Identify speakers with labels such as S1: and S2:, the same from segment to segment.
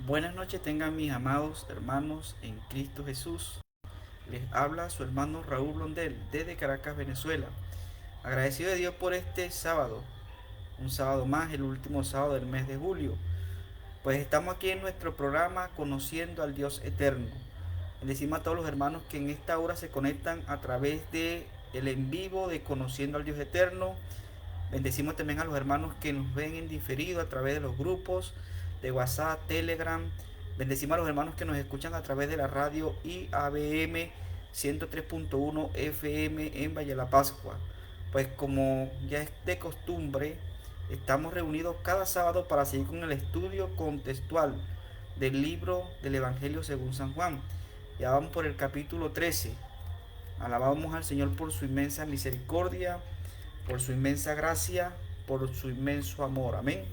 S1: Buenas noches tengan mis amados hermanos en Cristo Jesús. Les habla su hermano Raúl Blondel desde Caracas, Venezuela. Agradecido de Dios por este sábado, un sábado más, el último sábado del mes de julio. Pues estamos aquí en nuestro programa Conociendo al Dios Eterno. Decimos a todos los hermanos que en esta hora se conectan a través de el en vivo de Conociendo al Dios Eterno. Bendecimos también a los hermanos que nos ven en diferido a través de los grupos de WhatsApp, Telegram. Bendecimos a los hermanos que nos escuchan a través de la radio IABM 103.1 FM en Valle de la Pascua. Pues como ya es de costumbre, estamos reunidos cada sábado para seguir con el estudio contextual del libro del Evangelio según San Juan. Ya vamos por el capítulo 13. Alabamos al Señor por su inmensa misericordia, por su inmensa gracia, por su inmenso amor. Amén.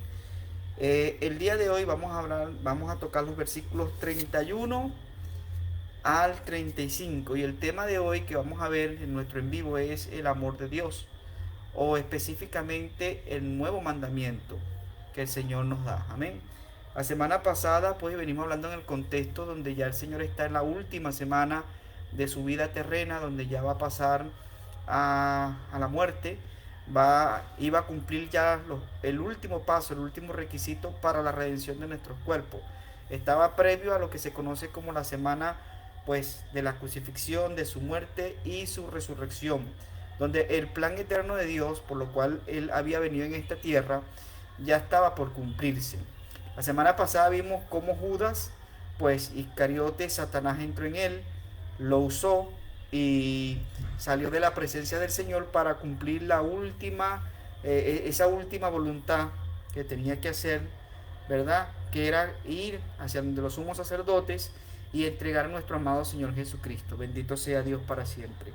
S1: El día de hoy vamos a tocar los versículos 31 al 35. Y el tema de hoy que vamos a ver en nuestro en vivo es el amor de Dios, o específicamente el nuevo mandamiento que el Señor nos da. Amén. La semana pasada pues venimos hablando en el contexto donde ya el Señor está en la última semana de su vida terrena, donde ya va a pasar a la muerte, iba a cumplir ya el último paso, el último requisito para la redención de nuestros cuerpos. Estaba previo a lo que se conoce como la semana pues de la crucifixión, de su muerte y su resurrección, donde el plan eterno de Dios, por lo cual Él había venido en esta tierra, ya estaba por cumplirse. La semana pasada vimos cómo Judas, pues Iscariote, Satanás entró en él, lo usó y salió de la presencia del Señor para cumplir esa última voluntad que tenía que hacer, ¿verdad? Que era ir hacia donde los sumos sacerdotes y entregar a nuestro amado Señor Jesucristo. Bendito sea Dios para siempre.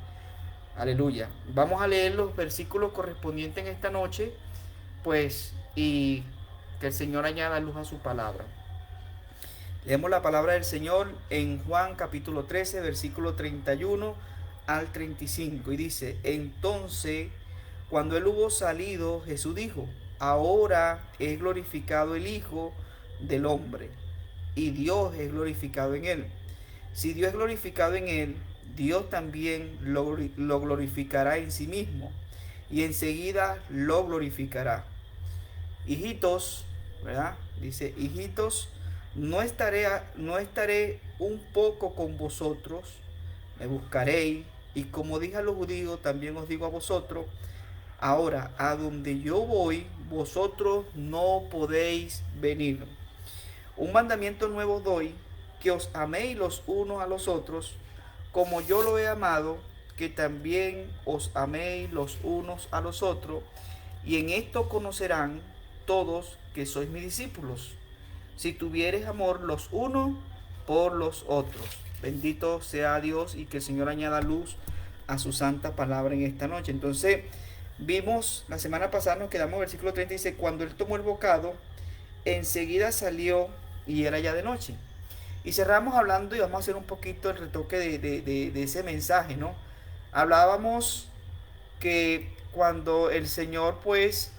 S1: Aleluya. Vamos a leer los versículos correspondientes en esta noche, pues, y que el Señor añada luz a su palabra. Leemos la palabra del Señor en Juan capítulo 13, versículo 31 al 35. Y dice: entonces, cuando él hubo salido, Jesús dijo: ahora es glorificado el Hijo del Hombre, y Dios es glorificado en él. Si Dios es glorificado en él, Dios también lo glorificará en sí mismo, y enseguida lo glorificará. Hijitos, ¿verdad? Dice: hijitos, no estaré un poco con vosotros, me buscaréis, y como dije a los judíos, también os digo a vosotros: ahora, a donde yo voy, vosotros no podéis venir. Un mandamiento nuevo doy, que os améis los unos a los otros, como yo lo he amado, que también os améis los unos a los otros, y en esto conocerán todos que sois mis discípulos, si tuvieres amor los unos por los otros. Bendito sea Dios, y que el Señor añada luz a su santa palabra en esta noche. Entonces, vimos la semana pasada, nos quedamos en el versículo 30, dice: cuando él tomó el bocado, enseguida salió y era ya de noche. Y cerramos hablando, y vamos a hacer un poquito el retoque de ese mensaje, ¿no? Hablábamos que cuando el Señor, pues,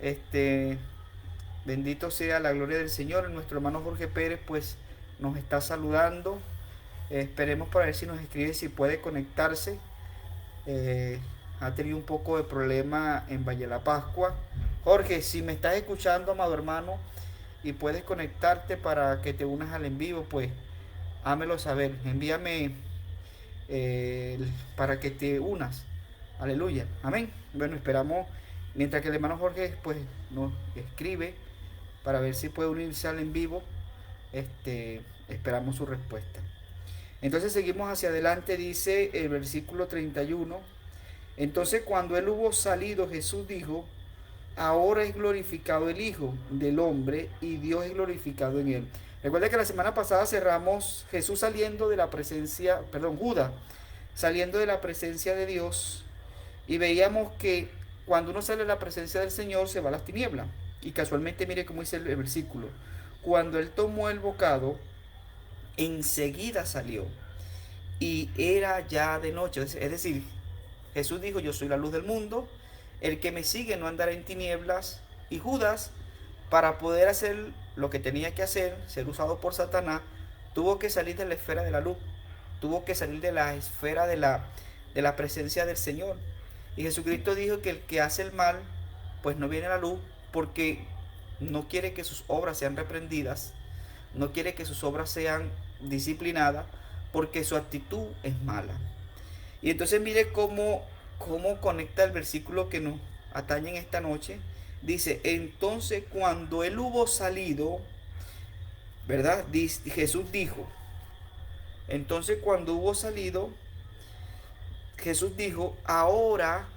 S1: este, bendito sea la gloria del Señor, nuestro hermano Jorge Pérez, pues, nos está saludando. Esperemos para ver si nos escribe, si puede conectarse. Ha tenido un poco de problema en Valle de la Pascua. Jorge, si me estás escuchando, amado hermano, y puedes conectarte para que te unas al en vivo, pues hámelo saber. Envíame para que te unas. Aleluya. Amén. Bueno, esperamos, mientras que el hermano Jorge pues nos escribe para ver si puede unirse al en vivo. Esperamos su respuesta. Entonces seguimos hacia adelante, dice el versículo 31. Entonces, cuando él hubo salido, Jesús dijo: ahora es glorificado el Hijo del Hombre, y Dios es glorificado en él. Recuerda que la semana pasada cerramos Jesús saliendo de la presencia, perdón, Judas saliendo de la presencia de Dios, y veíamos que cuando uno sale de la presencia del Señor se va a las tinieblas. Y casualmente mire cómo dice el versículo: cuando él tomó el bocado, enseguida salió y era ya de noche. Es decir, Jesús dijo: yo soy la luz del mundo, el que me sigue no andará en tinieblas. Y Judas para poder hacer lo que tenía que hacer, ser usado por Satanás, tuvo que salir de la esfera de la luz, tuvo que salir de la esfera de la presencia del Señor. Y Jesucristo dijo que el que hace el mal, pues no viene a la luz porque no quiere que sus obras sean reprendidas, no quiere que sus obras sean disciplinadas, porque su actitud es mala. Y entonces mire cómo conecta el versículo que nos atañe en esta noche. Dice, entonces cuando él hubo salido, ¿verdad? Jesús dijo, entonces cuando hubo salido, Jesús dijo, ahora,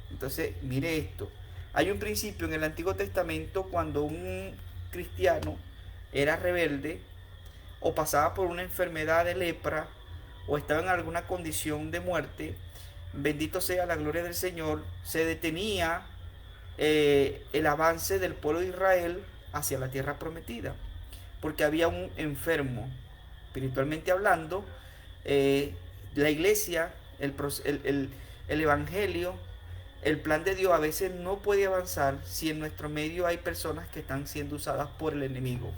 S1: entonces mire esto, hay un principio en el Antiguo Testamento cuando un cristiano era rebelde o pasaba por una enfermedad de lepra o estaba en alguna condición de muerte, bendito sea la gloria del Señor, se detenía el avance del pueblo de Israel hacia la tierra prometida, porque había un enfermo, espiritualmente hablando. La iglesia, el evangelio, el plan de Dios a veces no puede avanzar si en nuestro medio hay personas que están siendo usadas por el enemigo.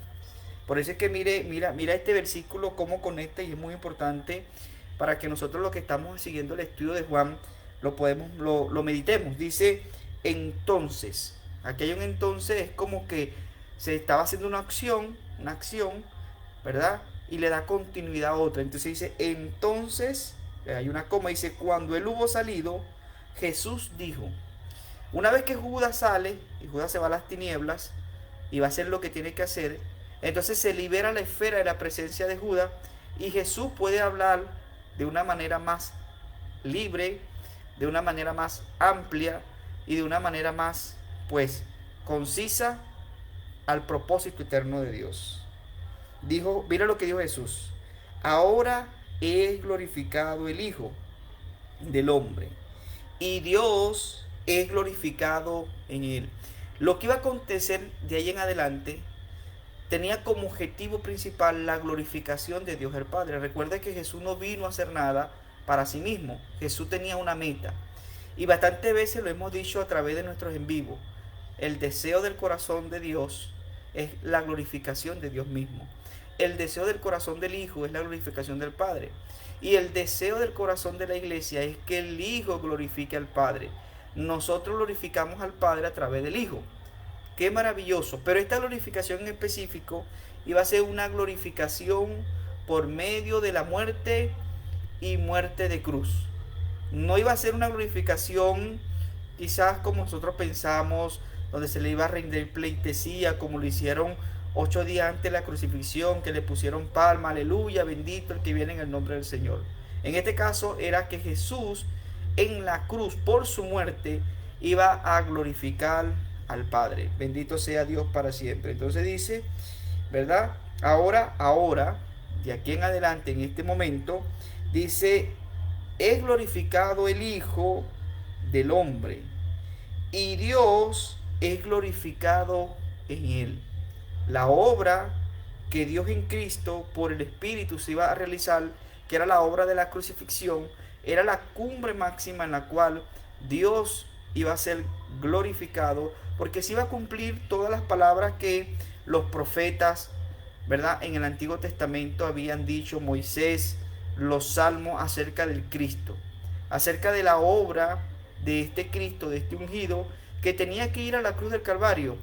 S1: Por eso es que mira este versículo cómo conecta, y es muy importante para que nosotros los que estamos siguiendo el estudio de Juan lo meditemos. Dice entonces, aquí hay un entonces, es como que se estaba haciendo una acción, ¿verdad? Y le da continuidad a otra. Entonces dice entonces, hay una coma, dice cuando él hubo salido, Jesús dijo. Una vez que Judas sale, y Judas se va a las tinieblas y va a hacer lo que tiene que hacer, entonces se libera la esfera de la presencia de Judas y Jesús puede hablar de una manera más libre, de una manera más amplia y de una manera más, pues, concisa al propósito eterno de Dios. Dijo, mira lo que dijo Jesús, ahora es glorificado el Hijo del Hombre y Dios es glorificado en él. Lo que iba a acontecer de ahí en adelante tenía como objetivo principal la glorificación de Dios el Padre. Recuerda que Jesús no vino a hacer nada para sí mismo. Jesús tenía una meta. Y bastantes veces lo hemos dicho a través de nuestros en vivo. El deseo del corazón de Dios es la glorificación de Dios mismo. El deseo del corazón del Hijo es la glorificación del Padre. Y el deseo del corazón de la iglesia es que el Hijo glorifique al Padre. Nosotros glorificamos al Padre a través del Hijo. Qué maravilloso. Pero esta glorificación en específico iba a ser una glorificación por medio de la muerte y muerte de cruz. No iba a ser una glorificación quizás como nosotros pensamos, donde se le iba a rendir pleitesía, como lo hicieron 8 días antes de la crucifixión, que le pusieron palma, aleluya, bendito el que viene en el nombre del Señor. En este caso era que Jesús en la cruz por su muerte iba a glorificar al Padre. Bendito sea Dios para siempre. Entonces dice, ¿verdad? Ahora, de aquí en adelante, en este momento, dice, es glorificado el Hijo del Hombre y Dios es glorificado en él. La obra que Dios en Cristo por el Espíritu se iba a realizar, que era la obra de la crucifixión, era la cumbre máxima en la cual Dios iba a ser glorificado, porque se iba a cumplir todas las palabras que los profetas, ¿verdad?, en el Antiguo Testamento habían dicho, Moisés, los salmos acerca del Cristo, acerca de la obra de este Cristo, de este ungido, que tenía que ir a la cruz del Calvario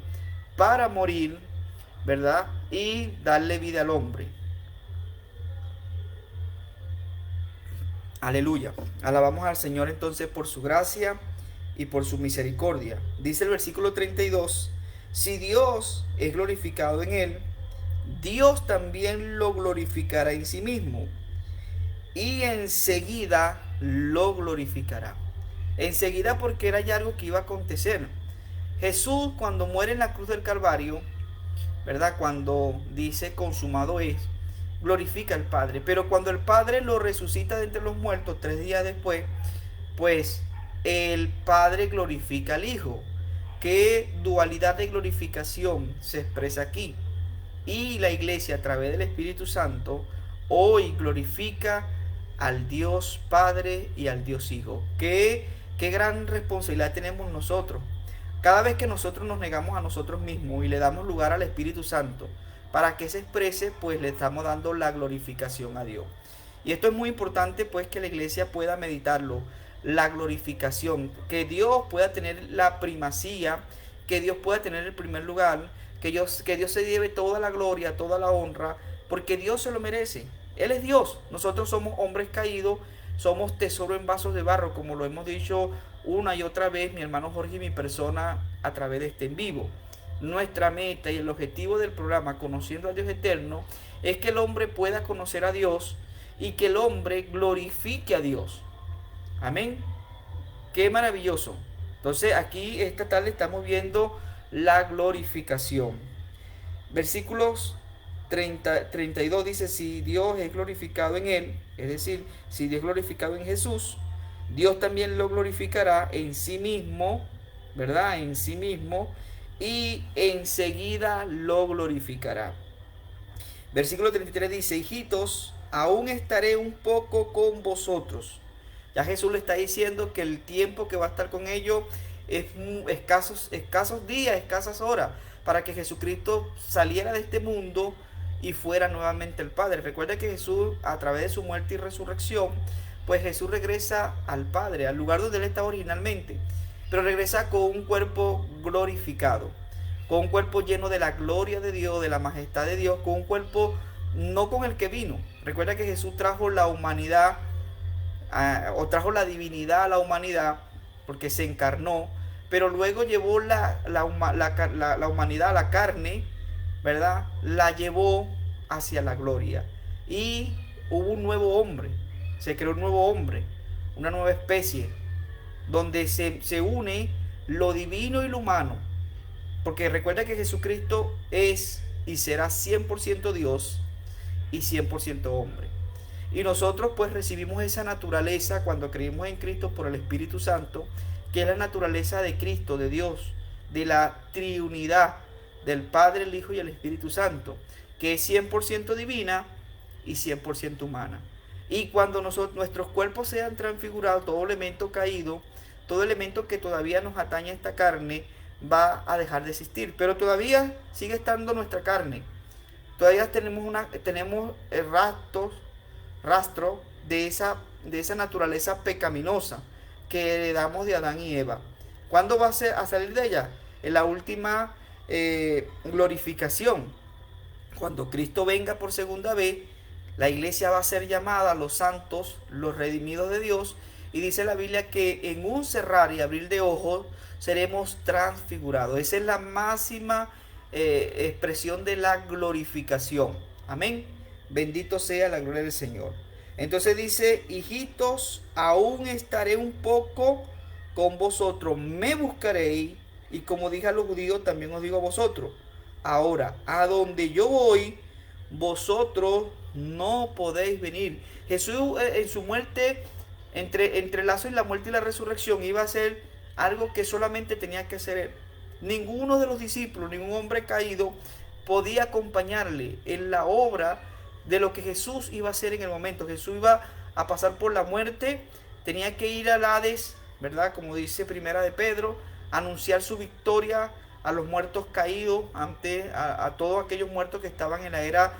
S1: para morir, ¿verdad?, y darle vida al hombre. Aleluya. Alabamos al Señor entonces por su gracia y por su misericordia. Dice el versículo 32, si Dios es glorificado en él, Dios también lo glorificará en sí mismo y enseguida lo glorificará. Enseguida, porque era ya algo que iba a acontecer. Jesús, cuando muere en la cruz del Calvario, ¿verdad?, cuando dice consumado es, glorifica al Padre. Pero cuando el Padre lo resucita de entre los muertos 3 días después, pues el Padre glorifica al Hijo. ¿Qué dualidad de glorificación se expresa aquí? Y la iglesia a través del Espíritu Santo hoy glorifica al Dios Padre y al Dios Hijo. Qué gran responsabilidad tenemos nosotros Cada vez que nosotros nos negamos a nosotros mismos y le damos lugar al Espíritu Santo para que se exprese, pues le estamos dando la glorificación a Dios. Y esto es muy importante, pues, que la iglesia pueda meditarlo, la glorificación, que Dios pueda tener la primacía, que Dios pueda tener el primer lugar, que Dios se lleve toda la gloria, toda la honra, porque Dios se lo merece. Él es Dios, nosotros somos hombres caídos, somos tesoro en vasos de barro, como lo hemos dicho una y otra vez mi hermano Jorge y mi persona a través de este en vivo. Nuestra meta y el objetivo del programa Conociendo a Dios Eterno es que el hombre pueda conocer a Dios y que el hombre glorifique a Dios. Amén. Qué maravilloso. Entonces aquí esta tarde estamos viendo la glorificación. Versículos 32 dice, si Dios es glorificado en él, es decir, si Dios es glorificado en Jesús, Dios también lo glorificará en sí mismo, ¿verdad? En sí mismo, y enseguida lo glorificará. Versículo 33 dice, hijitos, aún estaré un poco con vosotros. Ya Jesús le está diciendo que el tiempo que va a estar con ellos es escasos días, escasas horas, para que Jesucristo saliera de este mundo y fuera nuevamente el Padre. Recuerda que Jesús, a través de su muerte y resurrección, pues Jesús regresa al Padre, al lugar donde él estaba originalmente, pero regresa con un cuerpo glorificado, con un cuerpo lleno de la gloria de Dios, de la majestad de Dios, con un cuerpo no con el que vino. Recuerda que Jesús trajo la humanidad, o trajo la divinidad a la humanidad, porque se encarnó, pero luego llevó la humanidad a la carne, ¿verdad? La llevó hacia la gloria. Y hubo un nuevo hombre, se creó un nuevo hombre, una nueva especie, donde se une lo divino y lo humano. Porque recuerda que Jesucristo es y será 100% Dios y 100% hombre. Y nosotros pues recibimos esa naturaleza cuando creímos en Cristo por el Espíritu Santo, que es la naturaleza de Cristo, de Dios, de la triunidad del Padre, el Hijo y el Espíritu Santo, que es 100% divina y 100% humana. Y cuando nuestros cuerpos sean transfigurados, todo elemento caído, todo elemento que todavía nos atañe a esta carne, va a dejar de existir. Pero todavía sigue estando nuestra carne. Todavía tenemos rastro de esa naturaleza pecaminosa que heredamos de Adán y Eva. ¿Cuándo va a salir de ella? En la última glorificación. Cuando Cristo venga por segunda vez, la iglesia va a ser llamada los santos, los redimidos de Dios, y dice la Biblia que en un cerrar y abrir de ojos seremos transfigurados. Esa es la máxima expresión de la glorificación. Amén. Bendito sea la gloria del Señor. Entonces dice, hijitos, aún estaré un poco con vosotros, me buscaréis, y como dije a los judíos, también os digo a vosotros. Ahora, a donde yo voy, vosotros no podéis venir. Jesús en su muerte, entre el lazo y la muerte y la resurrección, iba a ser algo que solamente tenía que hacer él. Ninguno de los discípulos, ningún hombre caído podía acompañarle en la obra de lo que Jesús iba a hacer en el momento. Jesús iba a pasar por la muerte, tenía que ir al Hades, ¿verdad? Como dice Primera de Pedro, anunciar su victoria a los muertos caídos, a todos aquellos muertos que estaban en la era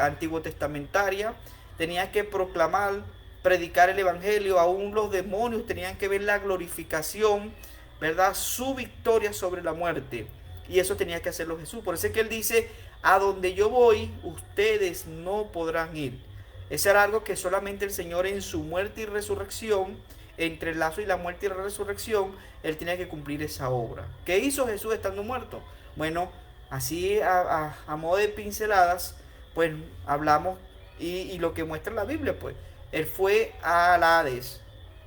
S1: antiguo testamentaria. Tenía que proclamar, predicar el evangelio. Aún los demonios tenían que ver la glorificación, ¿verdad? Su victoria sobre la muerte. Y eso tenía que hacerlo Jesús. Por eso es que él dice, a donde yo voy, ustedes no podrán ir. Eso era algo que solamente el Señor en su muerte y resurrección, entre el lazo y la muerte y la resurrección, él tenía que cumplir esa obra. ¿Qué hizo Jesús estando muerto? Bueno, así a modo de pinceladas, pues hablamos y lo que muestra la Biblia, pues. Él fue al Hades,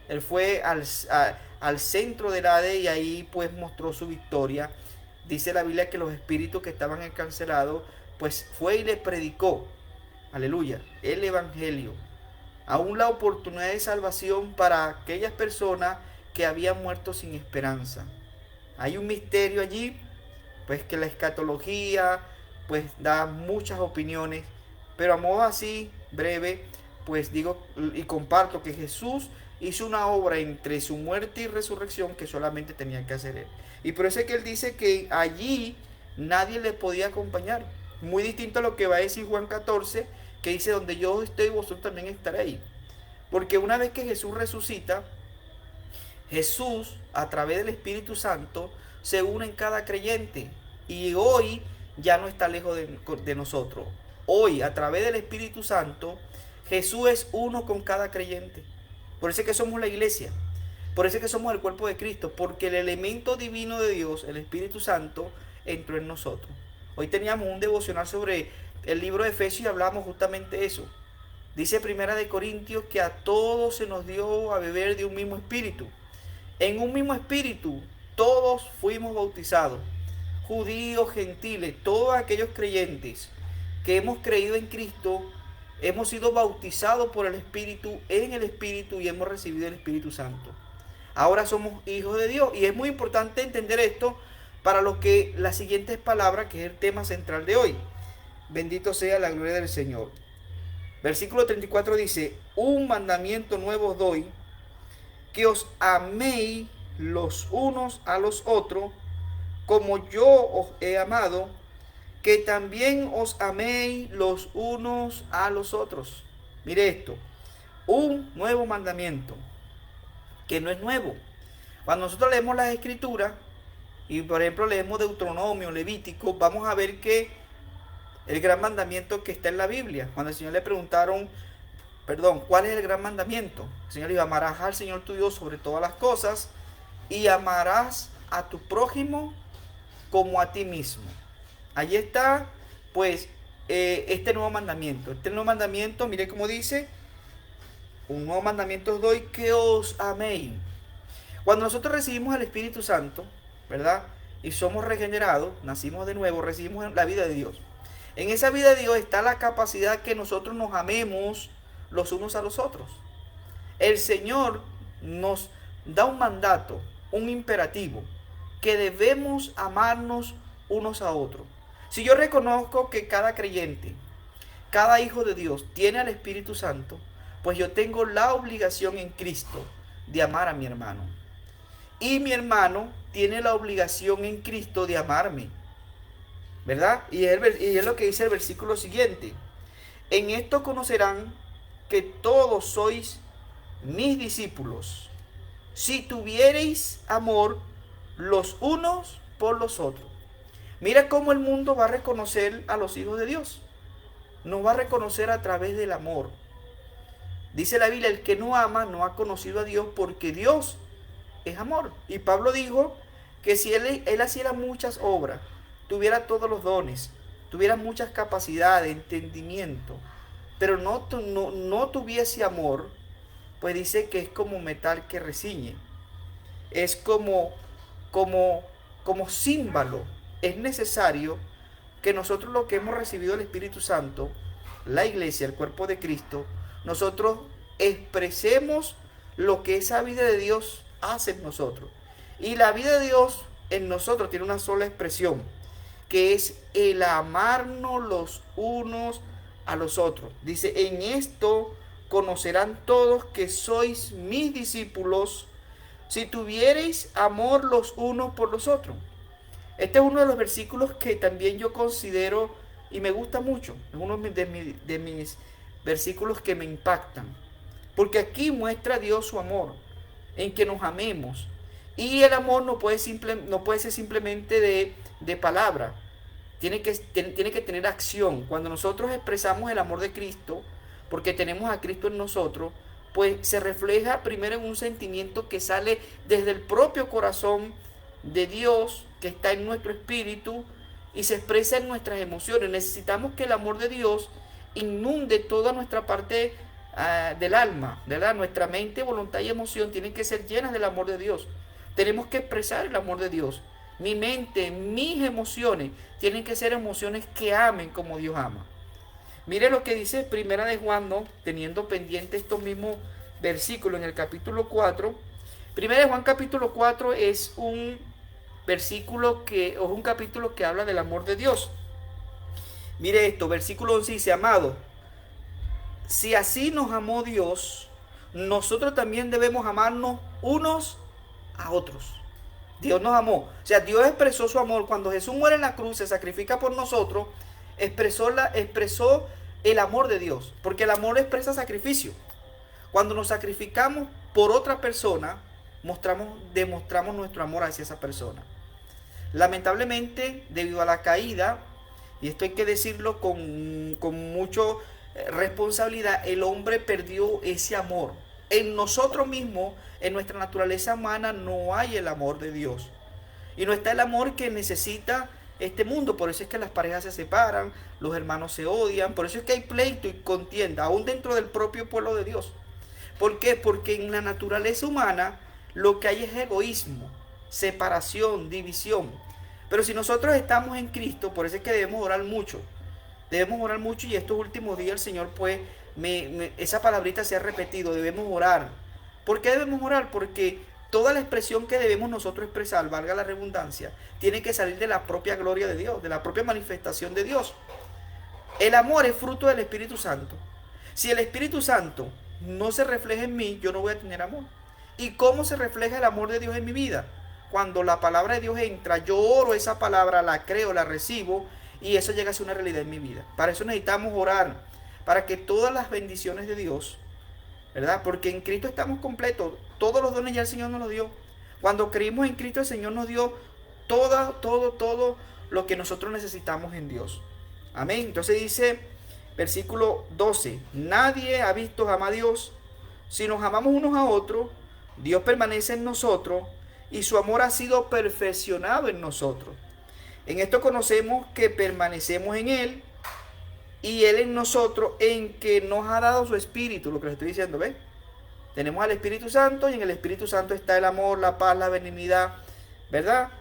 S1: él fue al centro del Hades y ahí pues mostró su victoria. Dice la Biblia que los espíritus que estaban encarcelados, pues fue y le predicó, aleluya, el evangelio. Aún la oportunidad de salvación para aquellas personas que habían muerto sin esperanza. Hay un misterio allí, pues que la escatología pues da muchas opiniones, pero a modo así breve, pues digo y comparto que Jesús hizo una obra entre su muerte y resurrección que solamente tenía que hacer él. Y por eso es que él dice que allí nadie le podía acompañar. Muy distinto a lo que va a decir Juan 14, que dice, donde yo estoy, vosotros también estaréis. Porque una vez que Jesús resucita, Jesús, a través del Espíritu Santo, se une en cada creyente. Y hoy ya no está lejos de nosotros. Hoy, a través del Espíritu Santo, Jesús es uno con cada creyente. Por eso es que somos la iglesia. Por eso es que somos el cuerpo de Cristo. Porque el elemento divino de Dios, el Espíritu Santo, entró en nosotros. Hoy teníamos un devocional sobre el libro de Efesios y hablamos justamente de eso. Dice Primera de Corintios que a todos se nos dio a beber de un mismo espíritu. En un mismo espíritu todos fuimos bautizados. Judíos, gentiles, todos aquellos creyentes que hemos creído en Cristo, hemos sido bautizados por el Espíritu, en el Espíritu, y hemos recibido el Espíritu Santo. Ahora somos hijos de Dios, y es muy importante entender esto para lo que las siguientes palabras, que es el tema central de hoy. Bendito sea la gloria del Señor. Versículo 34 dice, un mandamiento nuevo os doy, que os améis los unos a los otros, como yo os he amado, que también os améis los unos a los otros. Mire esto, un nuevo mandamiento, que no es nuevo. Cuando nosotros leemos las Escrituras, y por ejemplo leemos Deuteronomio, Levítico, vamos a ver que el gran mandamiento que está en la Biblia, cuando el Señor le preguntaron, ¿cuál es el gran mandamiento? El Señor dijo, amarás al Señor tu Dios sobre todas las cosas y amarás a tu prójimo como a ti mismo. Allí está, pues, este nuevo mandamiento. Este nuevo mandamiento, mire cómo dice, un nuevo mandamiento os doy, que os améis. Cuando nosotros recibimos el Espíritu Santo, ¿verdad? Y somos regenerados, nacimos de nuevo, recibimos la vida de Dios. En esa vida de Dios está la capacidad que nosotros nos amemos los unos a los otros. El Señor nos da un mandato, un imperativo, que debemos amarnos unos a otros. Si yo reconozco que cada creyente, cada hijo de Dios tiene al Espíritu Santo, pues yo tengo la obligación en Cristo de amar a mi hermano. Y mi hermano tiene la obligación en Cristo de amarme, ¿verdad? Y es lo que dice el versículo siguiente. En esto conocerán que todos sois mis discípulos, si tuviereis amor los unos por los otros. Mira cómo el mundo va a reconocer a los hijos de Dios. Nos va a reconocer a través del amor. Dice la Biblia, el que no ama no ha conocido a Dios, porque Dios es amor. Y Pablo dijo que si él hiciera muchas obras, tuviera todos los dones, tuviera muchas capacidades, entendimiento, pero no tuviese amor, pues dice que es como metal que reciñe. Es como címbalo. Es necesario que nosotros, lo que hemos recibido el Espíritu Santo, la iglesia, el cuerpo de Cristo, nosotros expresemos lo que esa vida de Dios hace en nosotros. Y la vida de Dios en nosotros tiene una sola expresión, que es el amarnos los unos a los otros. Dice, en esto conocerán todos que sois mis discípulos, si tuviereis amor los unos por los otros. Este es uno de los versículos que también yo considero y me gusta mucho. Es uno de mis versículos que me impactan. Porque aquí muestra Dios su amor, en que nos amemos. Y el amor no puede ser simplemente de palabra. Tiene que tener acción. Cuando nosotros expresamos el amor de Cristo, porque tenemos a Cristo en nosotros, pues se refleja primero en un sentimiento que sale desde el propio corazón de Dios, que está en nuestro espíritu, y se expresa en nuestras emociones. Necesitamos que el amor de Dios inunde toda nuestra parte del alma, ¿verdad? Nuestra mente, voluntad y emoción tienen que ser llenas del amor de Dios. Tenemos que expresar el amor de Dios. Mi mente, mis emociones tienen que ser emociones que amen como Dios ama. Mire lo que dice Primera de Juan, ¿no? Teniendo pendiente estos mismos versículos en el capítulo 4. Primera de Juan capítulo 4 es un capítulo que habla del amor de Dios. Mire esto, versículo 11 dice, amado, si así nos amó Dios, nosotros también debemos amarnos unos a otros. Dios nos amó. O sea, Dios expresó su amor. Cuando Jesús muere en la cruz, se sacrifica por nosotros, expresó el amor de Dios. Porque el amor expresa sacrificio. Cuando nos sacrificamos por otra persona, demostramos nuestro amor hacia esa persona. Lamentablemente, debido a la caída, y esto hay que decirlo con mucha responsabilidad, el hombre perdió ese amor. En nosotros mismos, en nuestra naturaleza humana, no hay el amor de Dios. Y no está el amor que necesita este mundo. Por eso es que las parejas se separan, los hermanos se odian, por eso es que hay pleito y contienda, aún dentro del propio pueblo de Dios. ¿Por qué? Porque en la naturaleza humana lo que hay es egoísmo, separación, división. Pero si nosotros estamos en Cristo, por eso es que debemos orar mucho. Debemos orar mucho, y estos últimos días el Señor pues esa palabrita se ha repetido, debemos orar. ¿Por qué debemos orar? Porque toda la expresión que debemos nosotros expresar, valga la redundancia, tiene que salir de la propia gloria de Dios, de la propia manifestación de Dios. El amor es fruto del Espíritu Santo. Si el Espíritu Santo no se refleja en mí, yo no voy a tener amor. ¿Y cómo se refleja el amor de Dios en mi vida? Cuando la palabra de Dios entra, yo oro esa palabra, la creo, la recibo, y eso llega a ser una realidad en mi vida. Para eso necesitamos orar, para que todas las bendiciones de Dios, ¿verdad? Porque en Cristo estamos completos. Todos los dones ya el Señor nos los dio. Cuando creímos en Cristo, el Señor nos dio todo lo que nosotros necesitamos en Dios. Amén. Entonces dice, versículo 12, nadie ha visto jamás a Dios. Si nos amamos unos a otros, Dios permanece en nosotros y su amor ha sido perfeccionado en nosotros. En esto conocemos que permanecemos en Él y Él en nosotros, en que nos ha dado su Espíritu, lo que les estoy diciendo, ¿ves? Tenemos al Espíritu Santo, y en el Espíritu Santo está el amor, la paz, la benignidad, ¿verdad?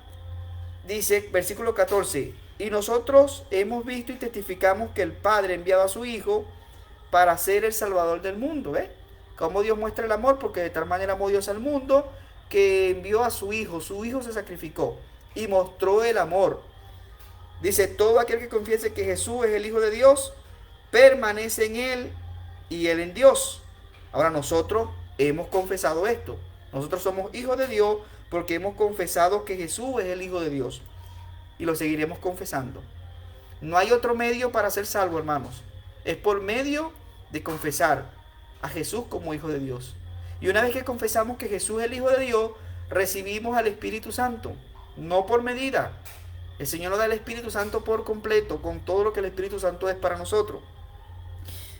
S1: Dice, versículo 14, y nosotros hemos visto y testificamos que el Padre ha enviado a su Hijo para ser el Salvador del mundo, ¿ves? Cómo Dios muestra el amor, porque de tal manera amó Dios al mundo, que envió a su Hijo se sacrificó y mostró el amor. Dice, todo aquel que confiese que Jesús es el Hijo de Dios, permanece en Él y Él en Dios. Ahora nosotros hemos confesado esto. Nosotros somos hijos de Dios porque hemos confesado que Jesús es el Hijo de Dios. Y lo seguiremos confesando. No hay otro medio para ser salvo, hermanos. Es por medio de confesar a Jesús como Hijo de Dios. Y una vez que confesamos que Jesús es el Hijo de Dios, recibimos al Espíritu Santo. No por medida. El Señor nos da el Espíritu Santo por completo, con todo lo que el Espíritu Santo es para nosotros.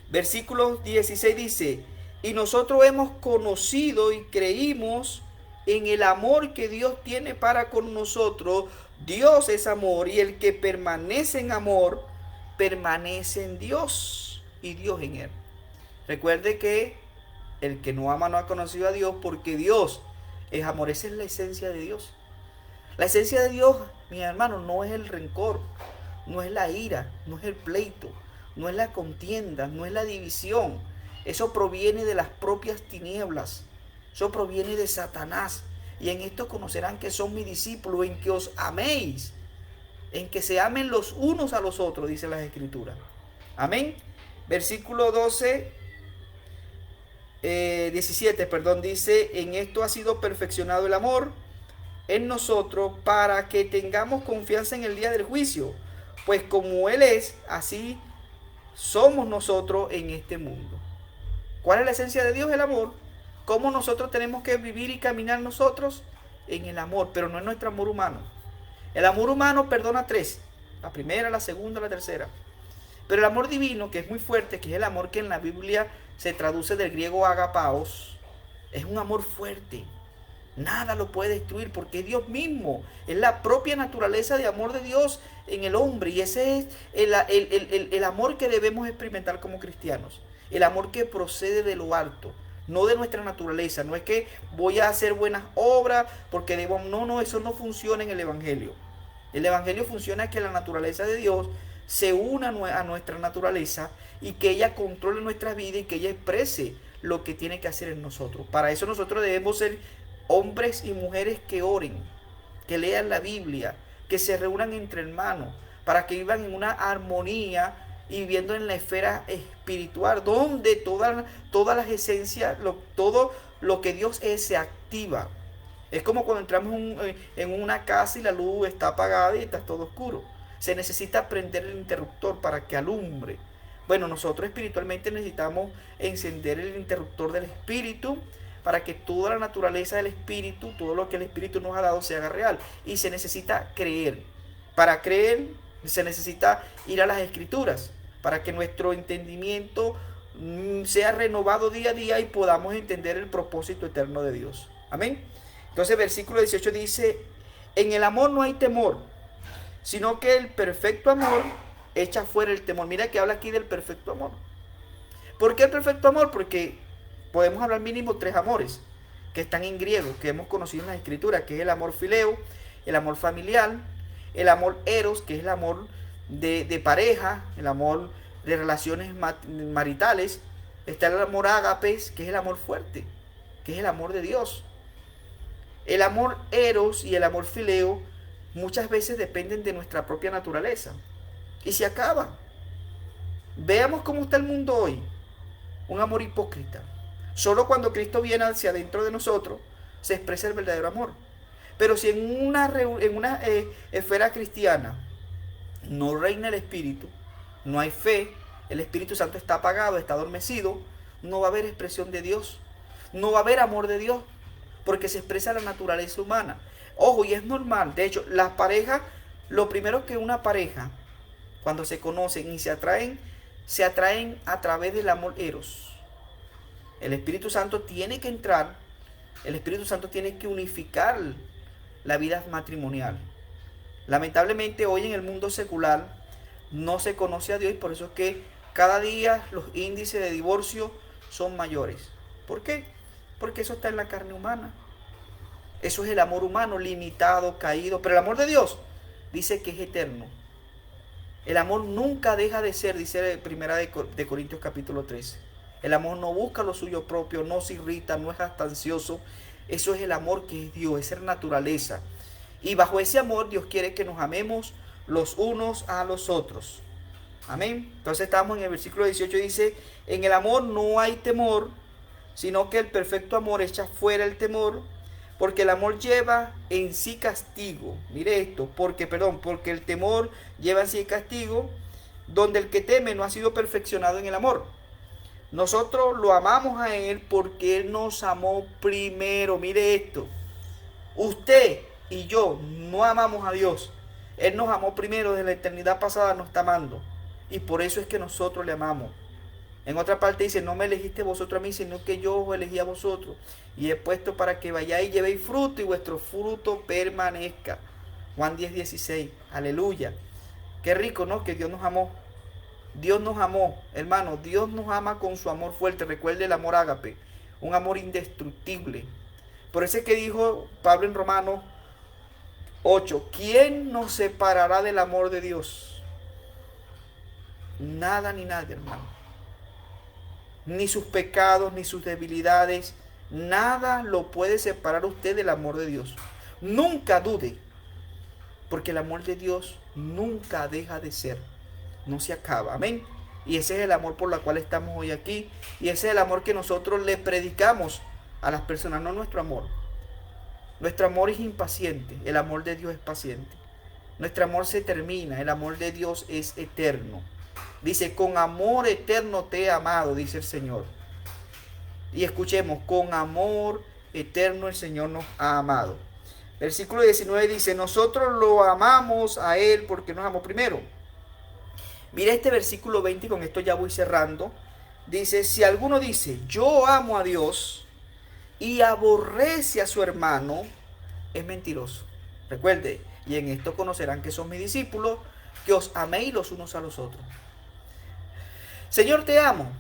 S1: Versículo 16 dice, y nosotros hemos conocido y creímos en el amor que Dios tiene para con nosotros. Dios es amor, y el que permanece en amor, permanece en Dios y Dios en él. Recuerde que el que no ama no ha conocido a Dios, porque Dios es amor. Esa es la esencia de Dios. La esencia de Dios, mis hermanos, no es el rencor, no es la ira, no es el pleito, no es la contienda, no es la división. Eso proviene de las propias tinieblas. Eso proviene de Satanás. Y en esto conocerán que son mis discípulos, en que os améis, en que se amen los unos a los otros, dice las Escrituras. Amén. Versículo 17, dice, en esto ha sido perfeccionado el amor en nosotros, para que tengamos confianza en el día del juicio, pues como Él es, así somos nosotros en este mundo. ¿Cuál es la esencia de Dios? El amor. ¿Cómo nosotros tenemos que vivir y caminar nosotros? En el amor, pero no en nuestro amor humano. El amor humano perdona tres: la primera, la segunda, la tercera. Pero el amor divino, que es muy fuerte, que es el amor que en la Biblia se traduce del griego agapaos, es un amor fuerte. Nada lo puede destruir, porque es Dios mismo. Es la propia naturaleza de amor de Dios en el hombre. Y ese es el amor que debemos experimentar como cristianos. El amor que procede de lo alto, no de nuestra naturaleza. No es que voy a hacer buenas obras porque debo. No, eso no funciona en el Evangelio. El Evangelio funciona que la naturaleza de Dios se una a nuestra naturaleza, y que ella controle nuestra vida y que ella exprese lo que tiene que hacer en nosotros. Para eso nosotros debemos ser hombres y mujeres que oren, que lean la Biblia, que se reúnan entre hermanos, para que vivan en una armonía y viviendo en la esfera espiritual, donde todas las esencias, todo lo que Dios es se activa. Es como cuando entramos en una casa y la luz está apagada y está todo oscuro. Se necesita prender el interruptor para que alumbre. Bueno, nosotros espiritualmente necesitamos encender el interruptor del espíritu para que toda la naturaleza del espíritu, todo lo que el espíritu nos ha dado se haga real. Y se necesita creer. Para creer se necesita ir a las escrituras para que nuestro entendimiento sea renovado día a día y podamos entender el propósito eterno de Dios. Amén. Entonces versículo 18 dice, en el amor no hay temor, sino que el perfecto amor echa fuera el temor. Mira que habla aquí del perfecto amor. ¿Por qué el perfecto amor? Porque podemos hablar mínimo 3 amores que están en griego, que hemos conocido en la escritura, que es el amor fileo, el amor familiar, el amor eros, que es el amor de pareja, el amor de relaciones maritales. Está el amor ágapes, que es el amor fuerte, que es el amor de Dios. El amor eros y el amor fileo muchas veces dependen de nuestra propia naturaleza y se acaban. Veamos cómo está el mundo hoy. Un amor hipócrita. Solo cuando Cristo viene hacia adentro de nosotros se expresa el verdadero amor. Pero si en una esfera cristiana no reina el Espíritu, no hay fe, el Espíritu Santo está apagado, está adormecido, no va a haber expresión de Dios, no va a haber amor de Dios, porque se expresa la naturaleza humana. Ojo, y es normal. De hecho, las parejas, lo primero que una pareja, cuando se conocen y se atraen a través del amor eros. El Espíritu Santo tiene que entrar, el Espíritu Santo tiene que unificar la vida matrimonial. Lamentablemente hoy en el mundo secular no se conoce a Dios y por eso es que cada día los índices de divorcio son mayores. ¿Por qué? Porque eso está en la carne humana. Eso es el amor humano, limitado, caído. Pero el amor de Dios dice que es eterno. El amor nunca deja de ser, dice Primera de Corintios capítulo 13. El amor no busca lo suyo propio, no se irrita, no es jactancioso. Eso es el amor que es Dios, esa es naturaleza. Y bajo ese amor Dios quiere que nos amemos los unos a los otros. Amén. Entonces estamos en el versículo 18, dice, en el amor no hay temor, sino que el perfecto amor echa fuera el temor, porque el amor lleva en sí castigo. Mire esto, porque el temor lleva en sí castigo, donde el que teme no ha sido perfeccionado en el amor. Nosotros lo amamos a Él porque Él nos amó primero. Mire esto, usted y yo no amamos a Dios. Él nos amó primero, desde la eternidad pasada nos está amando. Y por eso es que nosotros le amamos. En otra parte dice, no me elegiste vosotros a mí, sino que yo os elegí a vosotros. Y he puesto para que vayáis y llevéis fruto y vuestro fruto permanezca. Juan 10:16. Aleluya. Qué rico, ¿no? Que Dios nos amó. Dios nos amó, hermano. Dios nos ama con su amor fuerte. Recuerde el amor ágape. Un amor indestructible. Por eso es que dijo Pablo en Romanos 8. ¿Quién nos separará del amor de Dios? Nada ni nadie, hermano. Ni sus pecados, ni sus debilidades, nada lo puede separar a usted del amor de Dios. Nunca dude, porque el amor de Dios nunca deja de ser, no se acaba, amén. Y ese es el amor por el cual estamos hoy aquí, y ese es el amor que nosotros le predicamos a las personas, no nuestro amor. Nuestro amor es impaciente, el amor de Dios es paciente. Nuestro amor se termina, el amor de Dios es eterno. Dice, con amor eterno te he amado, dice el Señor. Y escuchemos, con amor eterno el Señor nos ha amado. Versículo 19 dice, nosotros lo amamos a Él porque nos amó primero. Mira este versículo 20 y con esto ya voy cerrando. Dice, si alguno dice, yo amo a Dios y aborrece a su hermano, es mentiroso. Recuerde, y en esto conocerán que son mis discípulos, que os améis los unos a los otros. Señor, te amo,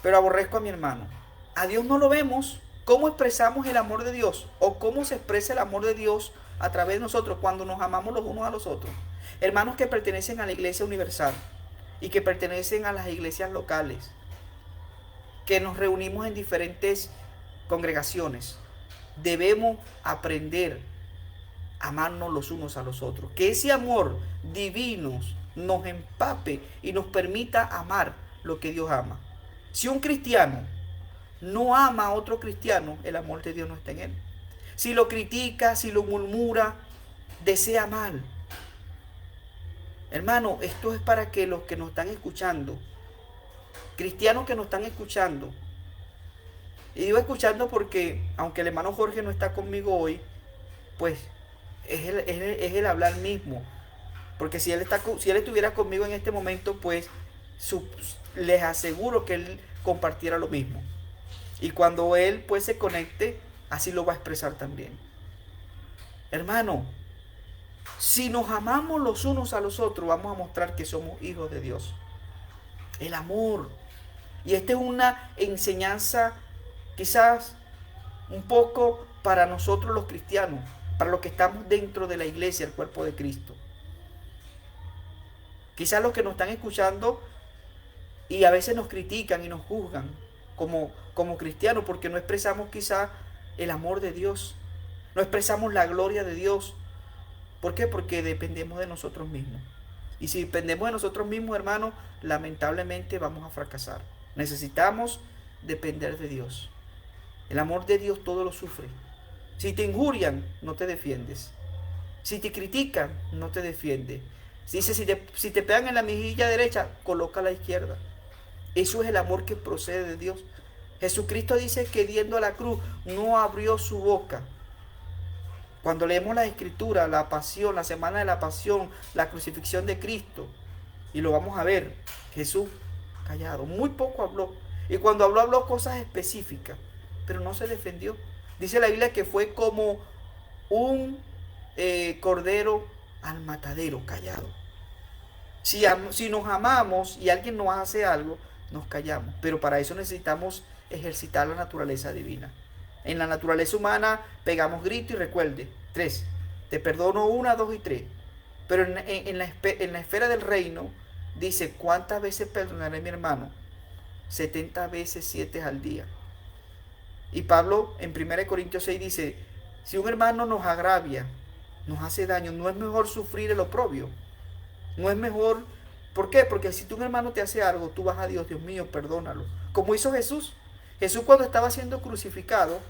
S1: pero aborrezco a mi hermano. A Dios no lo vemos. ¿Cómo expresamos el amor de Dios? ¿O cómo se expresa el amor de Dios a través de nosotros cuando nos amamos los unos a los otros? Hermanos que pertenecen a la iglesia universal y que pertenecen a las iglesias locales, que nos reunimos en diferentes congregaciones, debemos aprender a amarnos los unos a los otros. Que ese amor divino nos empape y nos permita amar lo que Dios ama. Si un cristiano no ama a otro cristiano, el amor de Dios no está en él. Si lo critica, si lo murmura, desea mal. Hermano, esto es para que los que nos están escuchando, cristianos que nos están escuchando, y digo escuchando porque aunque el hermano Jorge no está conmigo hoy, pues es el hablar mismo. Porque si él estuviera conmigo en este momento, pues les aseguro que él compartiera lo mismo. Y cuando él pues se conecte, así lo va a expresar también. Hermano, si nos amamos los unos a los otros, vamos a mostrar que somos hijos de Dios. El amor. Y esta es una enseñanza quizás un poco para nosotros los cristianos, para los que estamos dentro de la iglesia, el cuerpo de Cristo. Quizás los que nos están escuchando y a veces nos critican y nos juzgan como cristianos porque no expresamos quizás el amor de Dios, no expresamos la gloria de Dios. ¿Por qué? Porque dependemos de nosotros mismos. Y si dependemos de nosotros mismos, hermanos, lamentablemente vamos a fracasar. Necesitamos depender de Dios. El amor de Dios todo lo sufre. Si te injurian, no te defiendes. Si te critican, no te defiendes. Dice, si te pegan en la mejilla derecha, coloca la izquierda. Eso es el amor que procede de Dios. Jesucristo dice que yendo a la cruz no abrió su boca. Cuando leemos la Escritura, la pasión, la semana de la pasión, la crucifixión de Cristo, y lo vamos a ver, Jesús callado, muy poco habló. Y cuando habló cosas específicas, pero no se defendió. Dice la Biblia que fue como un cordero al matadero, callado. Si nos amamos y alguien nos hace algo, nos callamos. Pero para eso necesitamos ejercitar la naturaleza divina. En la naturaleza humana pegamos grito y recuerde, 3. Te perdono 1, 2 y 3. Pero en la esfera del reino dice, ¿cuántas veces perdonaré a mi hermano? 70 veces 7 al día. Y Pablo en 1 Corintios 6 dice, si un hermano nos agravia, nos hace daño, no es mejor sufrir el oprobio. No es mejor. ¿Por qué? Porque si tu hermano te hace algo, tú vas a Dios, Dios mío, perdónalo. Como hizo Jesús. Jesús cuando estaba siendo crucificado,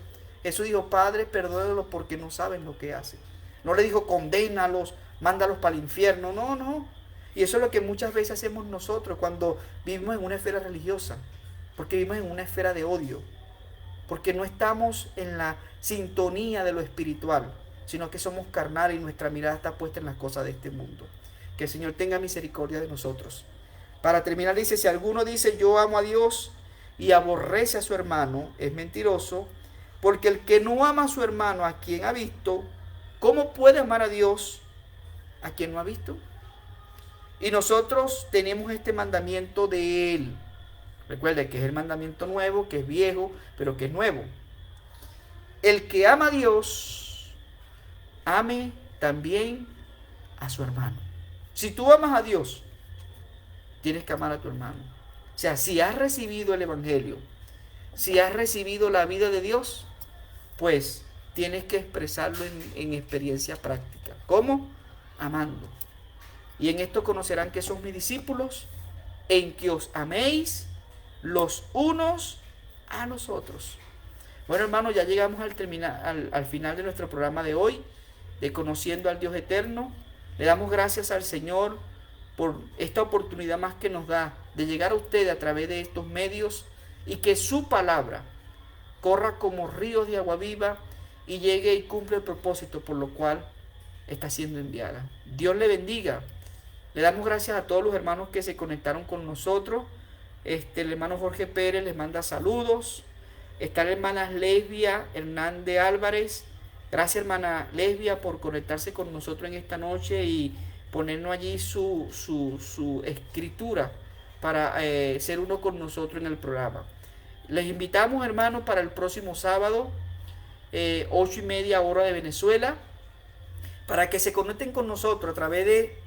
S1: Jesús dijo, Padre, perdónalos porque no saben lo que hacen. No le dijo, condénalos, mándalos para el infierno. No. Y eso es lo que muchas veces hacemos nosotros cuando vivimos en una esfera religiosa. Porque vivimos en una esfera de odio. Porque no estamos en la sintonía de lo espiritual, sino que somos carnales y nuestra mirada está puesta en las cosas de este mundo. Que el Señor tenga misericordia de nosotros. Para terminar dice, si alguno dice yo amo a Dios y aborrece a su hermano, es mentiroso, porque el que no ama a su hermano a quien ha visto, ¿cómo puede amar a Dios a quien no ha visto? Y nosotros tenemos este mandamiento de Él. Recuerde que es el mandamiento nuevo, que es viejo, pero que es nuevo. El que ama a Dios, ame también a su hermano. Si tú amas a Dios, tienes que amar a tu hermano. O sea, si has recibido el Evangelio, si has recibido la vida de Dios, pues tienes que expresarlo en experiencia práctica. ¿Cómo? Amando. Y en esto conocerán que son mis discípulos, en que os améis los unos a los otros. Bueno, hermanos, ya llegamos al final de nuestro programa de hoy, de Conociendo al Dios Eterno. Le damos gracias al Señor por esta oportunidad más que nos da de llegar a ustedes a través de estos medios y que su palabra corra como ríos de agua viva y llegue y cumpla el propósito por lo cual está siendo enviada. Dios le bendiga. Le damos gracias a todos los hermanos que se conectaron con nosotros. El hermano Jorge Pérez les manda saludos. Está la hermana Lesbia Hernández Álvarez. Gracias, hermana Lesbia, por conectarse con nosotros en esta noche y ponernos allí su escritura para ser uno con nosotros en el programa. Les invitamos, hermanos, para el próximo sábado, 8:30 hora de Venezuela, para que se conecten con nosotros a través de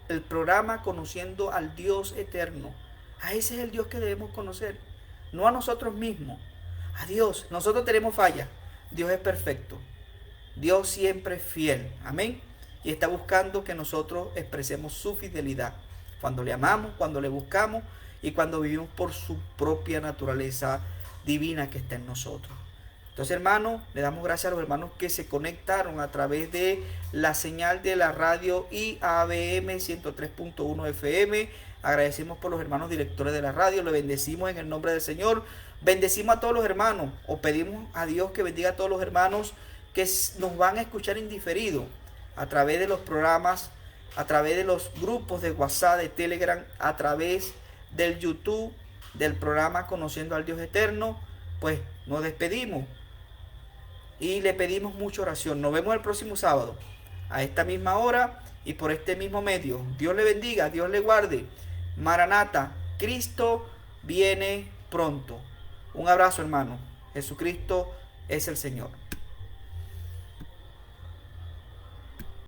S1: el programa Conociendo al Dios Eterno. A ese es el Dios que debemos conocer, no a nosotros mismos, a Dios. Nosotros tenemos fallas, Dios es perfecto, Dios siempre es fiel. Amén. y está buscando que nosotros expresemos su fidelidad. Cuando le amamos, cuando le buscamos y cuando vivimos por su propia naturaleza divina que está en nosotros. Entonces, hermanos, le damos gracias a los hermanos que se conectaron a través de la señal de la radio IABM 103.1 FM. Agradecemos por los hermanos directores de la radio. Le bendecimos en el nombre del Señor. Bendecimos a todos los hermanos, o pedimos a Dios que bendiga a todos los hermanos que nos van a escuchar indiferido a través de los programas, a través de los grupos de WhatsApp, de Telegram, a través del YouTube, del programa Conociendo al Dios Eterno. Pues nos despedimos y le pedimos mucha oración. Nos vemos el próximo sábado a esta misma hora y por este mismo medio. Dios le bendiga, Dios le guarde. Maranata, Cristo viene pronto. Un abrazo, hermano. Jesucristo es el Señor.